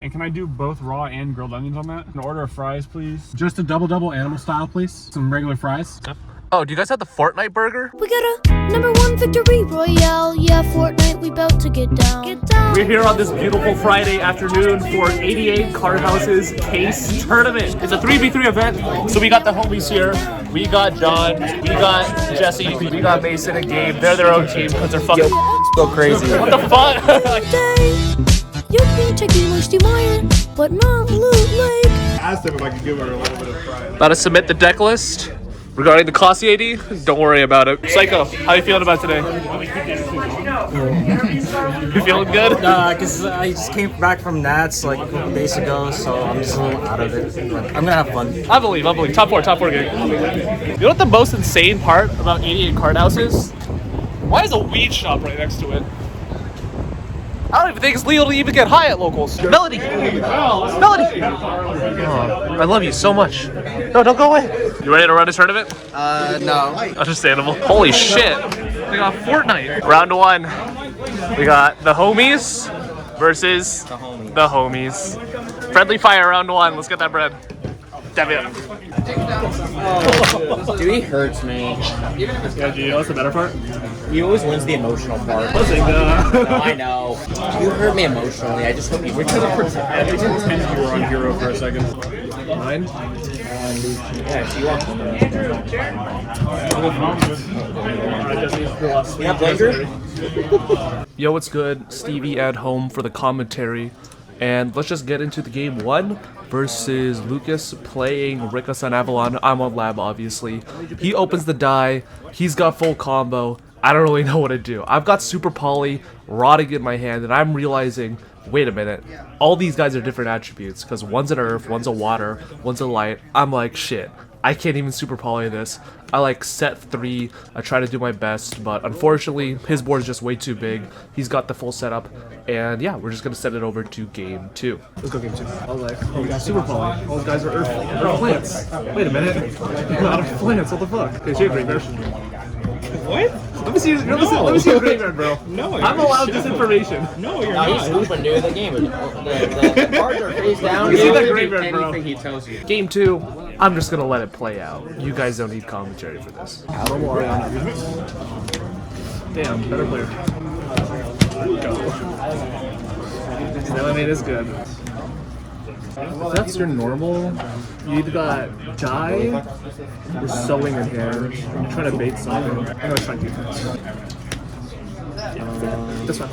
And can I do both raw and grilled onions on that? An order of fries, please. Just a double animal style, please. Some regular fries. Oh, do you guys have the Fortnite burger? We got a #1 victory royale. Yeah, Fortnite, we about to get down. We're here on this beautiful Friday afternoon for 88 Card House's Case Tournament. It's a 3v3 event, so we got the homies here. We got John, we got Jesse, we got Mason and Gabe. They're their own team because they're fucking Go crazy. what the fuck? You can check Moisty Mire, but not Loot Lake. Asked him if I could give her a little bit of fries. About to submit the deck list regarding the Classy AD. Don't worry about it. Psycho, how you feeling about today? You feeling good? Because I just came back from Nats like a couple days ago, so I'm just a little out of it. But I'm gonna have fun. I believe. Top four game. You know what the most insane part about 88 Card House is? Why is a weed shop right next to it? I don't even think it's legal to even get high at locals. Melody! Melody! Oh, I love you so much. No, don't go away. You ready to run a tournament? No. Understandable. Holy shit. We got Fortnite. Round 1. We got the homies versus the homies. Friendly fire round 1. Let's get that bread. Damn it. Dude, he hurts me. Yeah, Gio, what's the better part? He always wins the emotional part. No, I know. You hurt me emotionally. I just hope you win. I pretend you were on Hero for a second. Mine? Yeah, so you want Yeah, Blunder? Yo, what's good? Stevie at home for the commentary. And let's just get into the game 1 versus Lucas playing Rickus on Avalon. I'm on Lab, obviously. He opens the die. He's got full combo. I don't really know what to do. I've got Super Poly rotting in my hand, and I'm realizing, wait a minute, all these guys are different attributes, because one's an earth, one's a water, one's a light. I'm like, shit, I can't even Super Poly this. I like set 3, I try to do my best, but unfortunately, his board is just way too big. He's got the full setup, and yeah, we're just gonna send it over to game 2. Let's go game 2. I was like, oh, we got Super Poly. All those guys are Earth plants. Wait a minute. Out of plants, what the fuck? Okay, so you're a graveyard. What? Let me see your graveyard, bro. No, I'm allowed this information. No, you're No, not. he's hooping, dude. The game is the cards are face down. You see that He'll do graveyard, bro. anything he tells you. Game 2, I'm just gonna let it play out. You guys don't need commentary for this. Damn, better player. Go. Lemonade is good. If that's your normal, you either got die or sewing in here. You're trying to bait something. I'm gonna try defense. This one.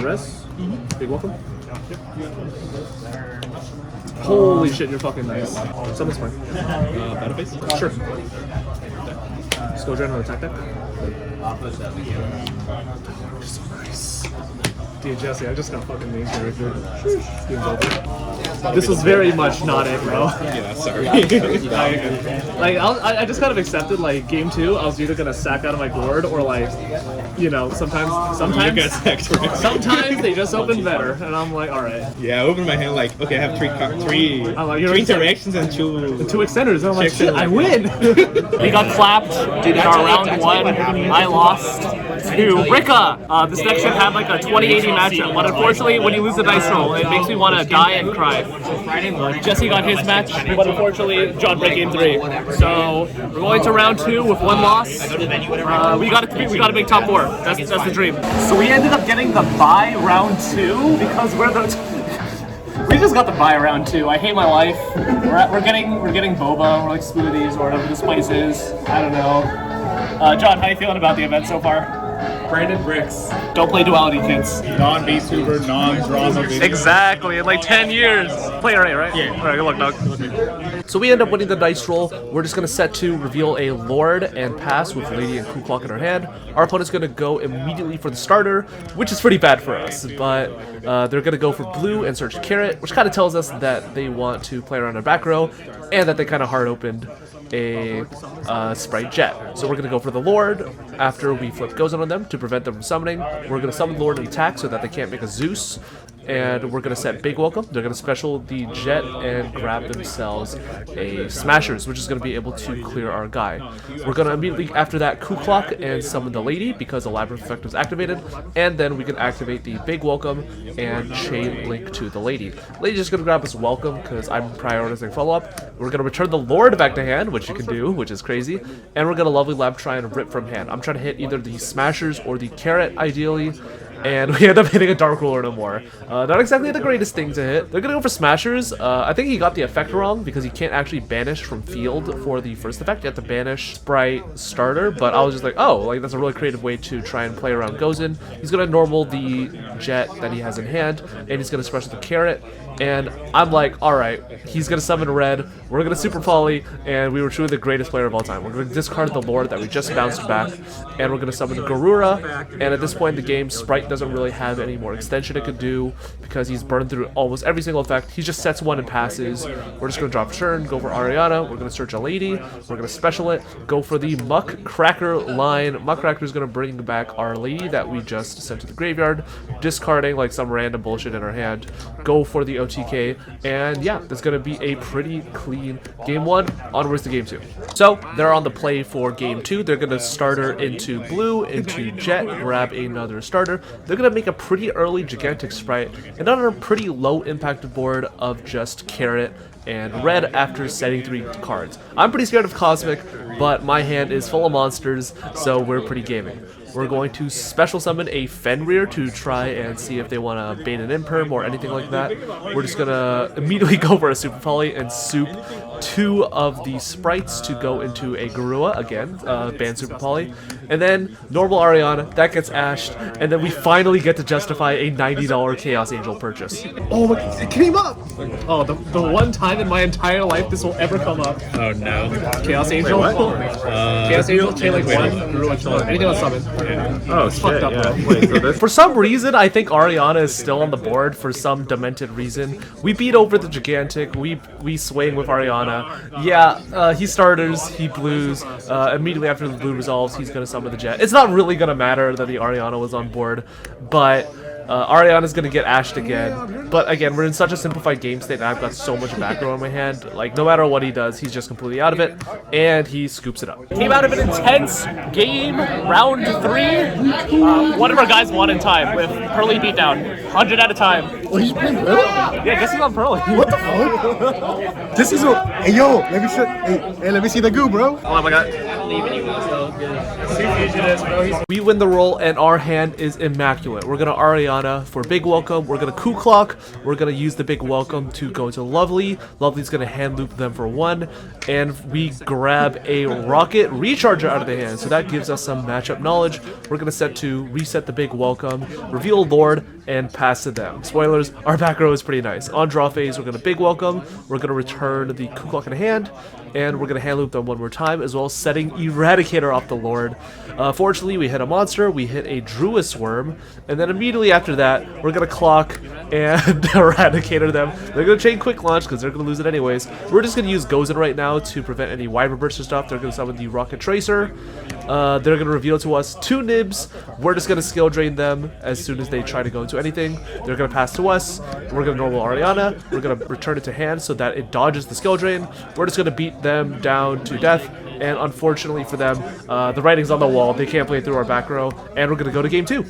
Res. Big welcome. Holy shit, you're fucking nice. Someone's fine. Battle face? Sure. Just go general attack deck. So nice. Dude, Jesse, I just got fucking main character. Game's over. This was very much not it, bro. Yeah, sorry. I just kind of accepted, like, game 2, I was either gonna sack out of my board or, like, you know, sometimes they just open better, and I'm like, alright. Yeah, I opened my hand like, okay, I have three I'm like, you're three interactions and two extenders, and I'm like, shit, I win! We got clapped in our round 1. I lost to Ricka. This deck should have like a 20-80 matchup, but unfortunately, when you lose the dice roll, it makes me want to die and cry. Jesse got his match, but unfortunately, John break game 3. So we're going to round 2 with 1 loss. We got to make top 4. That's the dream. So we ended up getting the bye round 2 because we just got the bye round 2. I hate my life. We're getting boba or like smoothies or whatever this place is. I don't know. John, how you feeling about the event so far? Branded bricks. Don't play duality, kids. Non-VTuber, non-drama video. Exactly, in like 10 years. Play alright, right? Yeah. Alright, good luck, dog. So we end up winning the dice roll. We're just going to set to reveal a Lord and pass with Lady and Ku Klux in our hand. Our opponent's going to go immediately for the starter, which is pretty bad for us. But they're going to go for blue and search Carrot, which kind of tells us that they want to play around our back row and that they kind of hard-opened a Sprite Jet. So we're going to go for the Lord after we flip Gozen on them to prevent them from summoning. We're going to summon Lord and attack so that they can't make a Zeus. and we're gonna set Big Welcome. They're gonna special the Jet and grab themselves a Smashers, which is gonna be able to clear our guy. We're gonna immediately after that Coup Clock and summon the Lady because the Labrynth effect is activated, and then we can activate the Big Welcome and chain link to the Lady. Lady's just gonna grab us Welcome because I'm prioritizing follow-up. We're gonna return the Lord back to hand, which you can do, which is crazy, and we're gonna Lovely Lab try and rip from hand. I'm trying to hit either the Smashers or the Carrot ideally, and we end up hitting a Dark Ruler no more. Not exactly the greatest thing to hit. They're gonna go for Smashers. I think he got the effect wrong because you can't actually banish from field for the first effect. You have to banish Sprite Starter, but I was just like, oh, like that's a really creative way to try and play around Gozen. He's gonna normal the Jet that he has in hand, and he's gonna special the Carrot. And I'm like, alright, he's gonna summon red, we're gonna super poly, and we were truly the greatest player of all time. We're gonna discard the Lord that we just bounced back, and we're gonna summon the Garura, and at this point in the game, Sprite doesn't really have any more extension it could do, because he's burned through almost every single effect. He just sets one and passes. We're just gonna drop turn, go for Ariana, we're gonna search a Lady, we're gonna special it, go for the Muck Cracker line. Muck Cracker is gonna bring back our Lady that we just sent to the graveyard, discarding like some random bullshit in our hand, go for the OTK, and yeah, that's going to be a pretty clean game 1, onwards to game 2. So, they're on the play for game 2, they're going to starter into blue, into Jet, grab another starter. They're going to make a pretty early Gigantic Sprite, and on a pretty low impact board of just Carrot and red after setting 3 cards. I'm pretty scared of Cosmic, but my hand is full of monsters, so we're pretty gaming. We're going to special summon a Fenrir to try and see if they want to bait an Imperm or anything like that. We're just going to immediately go for a Super Poly and soup 2 of the Sprites to go into a Garua, again, ban Super Poly. And then normal Ariana, that gets ashed, and then we finally get to justify a $90 Chaos Angel purchase. Oh, it came up! Oh, the one time in my entire life this will ever come up. Oh no. Chaos Angel? Chaos Angel, chain like 1, Garua, kill it. Anything else summon. Oh It's fucked up, bro. Wait, so this For some reason, I think Ariana is still on the board for some demented reason. We beat over the Gigantic, we swing with Ariana. Yeah, he starters, he blues. Immediately after the blue resolves, he's gonna summon the Jet. It's not really gonna matter that the Ariana was on board, but Ariana's gonna get ashed again. But again, we're in such a simplified game state that I've got so much back row in my hand. Like, no matter what he does, he's just completely out of it, and he scoops it up. Came out of an intense game, round 3. One of our guys won in time with Pearly beatdown, 100 at a time. Oh, he's playing Pearly? Yeah, I guess he's on Pearly. What the fuck? This is a. Hey, yo, let me see. Hey, let me see the goo, bro. Oh my god. We win the roll, and our hand is immaculate. We're gonna Ariana for Big Welcome. We're gonna Coup Clock. We're gonna use the Big Welcome to go to Lovely. Lovely's gonna hand loop them for 1, and we grab a Rocket Recharger out of the hand. So that gives us some matchup knowledge. We're gonna set to reset the Big Welcome, reveal Lord, and pass to them. Spoilers, our back row is pretty nice. On draw phase, we're gonna Big Welcome. We're gonna return the Coup Clock in hand, and we're gonna hand loop them 1 more time, as well as setting Eradicator off the Lord. Fortunately, we hit a monster, we hit a Druis Worm, and then immediately after that, we're gonna Clock and Eradicator them. They're gonna chain Quick Launch because they're gonna lose it anyways. We're just gonna use Gozen right now to prevent any Wyvern Burst or stuff. They're gonna summon the Rocket Tracer. They're gonna reveal to us 2 Nibs. We're just gonna skill drain them as soon as they try to go into anything. They're gonna pass to us. We're gonna normal Ariana. We're gonna return it to hand so that it dodges the skill drain. We're just gonna beat them down to death. And unfortunately for them, the writing's on the wall. They can't play through our back row. And we're gonna go to game 2.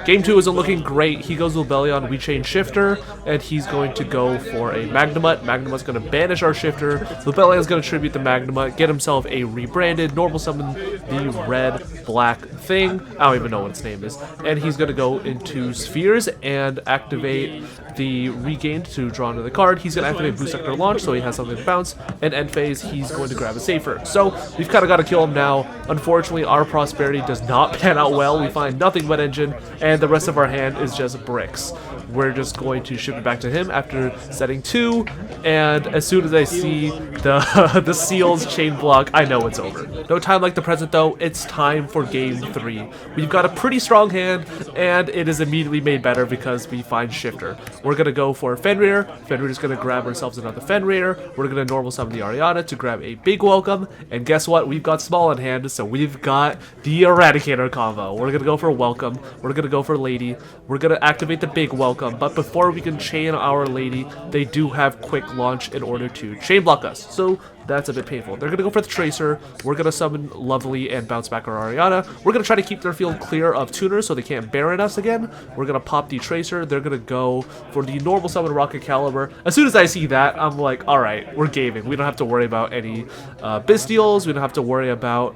Game 2 isn't looking great. He goes with Bellion, we chain Shifter, and he's going to go for a Magnamut. Magnamut's going to banish our Shifter. Lubellion's going to tribute the Magnamut, get himself a rebranded, normal summon the red-black thing. I don't even know what its name is. And he's going to go into Spheres and activate the Regained to draw another card. He's going to activate Boost Sector Launch, so he has something to bounce. And end phase, he's going to grab a Safer. So we've kind of got to kill him now. Unfortunately, our Prosperity does not pan out well. We find nothing but Engine, and the rest of our hand is just bricks. We're just going to ship it back to him after setting 2, and as soon as I see the the seals chain block, I know it's over. No time like the present though, it's time for game 3. We've got a pretty strong hand, and it is immediately made better because we find Shifter. We're gonna go for Fenrir. Fenrir's gonna grab ourselves another Fenrir. We're gonna normal summon the Ariana to grab a Big Welcome, and guess what? We've got small in hand, so we've got the Eradicator combo. We're gonna go for Welcome. We're gonna go for Lady. We're gonna activate the Big Welcome. welcome. But before we can chain our lady, they do have quick launch in order to chain block us. So that's a bit painful. They're going to go for the Tracer. We're going to summon Lovely and bounce back our Ariana. We're going to try to keep their field clear of tuners so they can't Baron us again. We're going to pop the Tracer. They're going to go for the normal summon Rocket Caliber. As soon as I see that, I'm like, alright, we're gaming. We don't have to worry about any Bystials. We don't have to worry about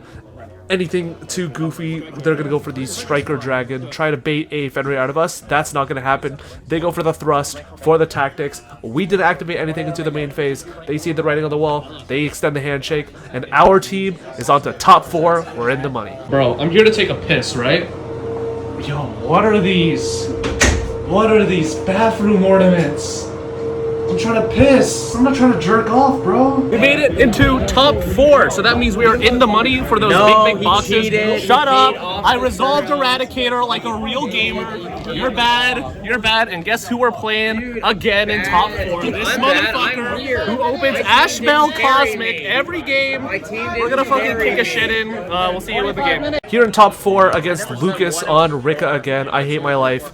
anything too goofy. They're gonna go for the Striker Dragon, try to bait a Fenrir out of us. That's not gonna happen. They go for the thrust, for the tactics. We didn't activate anything into the main phase. They see the writing on the wall. They extend the handshake, and our team is on to top 4. We're in the money. Bro, I'm here to take a piss, right? Yo, what are these? What are these bathroom ornaments? I'm trying to piss. I'm not trying to jerk off, bro. We made it into top 4, so that means we are in the money for those big boxes. Shut up. I resolved Eradicator like a real gamer. You're bad. You're bad. And guess who we're playing again in top 4? This motherfucker who opens Ashbell Cosmic every game. We're gonna fucking kick a shit in. We'll see you in the game. Here in top 4 against Lucas on Rika again. I hate my life.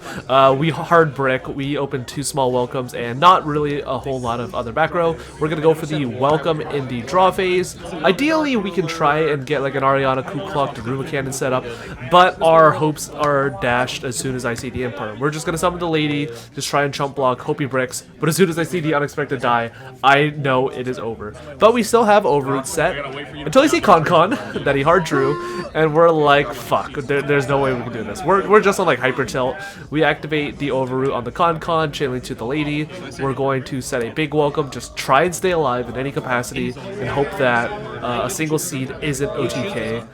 We hard brick. We opened 2 small welcomes and not really a whole lot of other back row. We're gonna go for the welcome in the draw phase. Ideally, we can try and get like an Ariana Ku Klux Daruma Cannon set up, but our hopes are dashed as soon as I see the Emperor. We're just gonna summon the lady, just try and chump block, hope he bricks, but as soon as I see the unexpected die, I know it is over. But we still have Overroot set until I see Con that he hard drew, and we're like, fuck, there's no way we can do this. We're just on like hyper tilt. We activate the Overroot on the Con, channeling to the lady. We're going to set a big welcome, just try and stay alive in any capacity and hope that a single seed isn't OTK.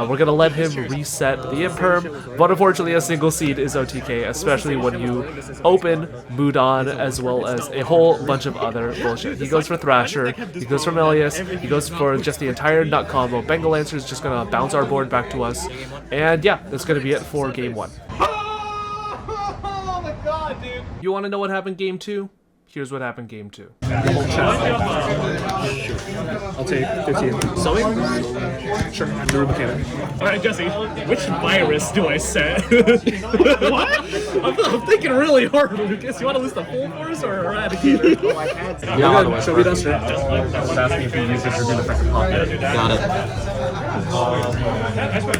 We're gonna let him reset the Imperm, but unfortunately a single seed is OTK, especially when you open Mudan as well as a whole bunch of other bullshit. He goes for Thrasher, he goes for Melius, he goes for just the entire nut combo. Bengal Lancer is just gonna bounce our board back to us, and yeah, that's gonna be it for game 1. Oh my god, dude! You wanna know what happened game 2? Here's what happened game 2. I'll take 15. Sewing? Sure. Daruma Cannon. Alright, Jesse, which virus do I set? What? I'm thinking really hard, Lucas. You want to list the full force or Eradicator? Yeah, show me Duster. Just asking if you use it to do the second pop. Got it.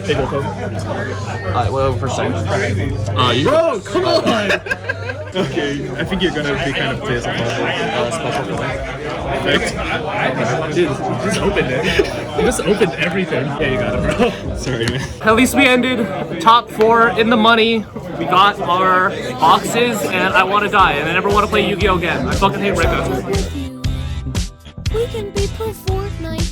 Big welcome. Well, for a second. Bro, come on! Okay, I think you're gonna be kind of pissed about Special effect. Dude, you just opened it. You just opened everything. Yeah, you got it, bro. Sorry, man. At least we ended top 4 in the money. We got our boxes, and I want to die, and I never want to play Yu-Gi-Oh again. I fucking hate Rika. We can be pro Fortnite.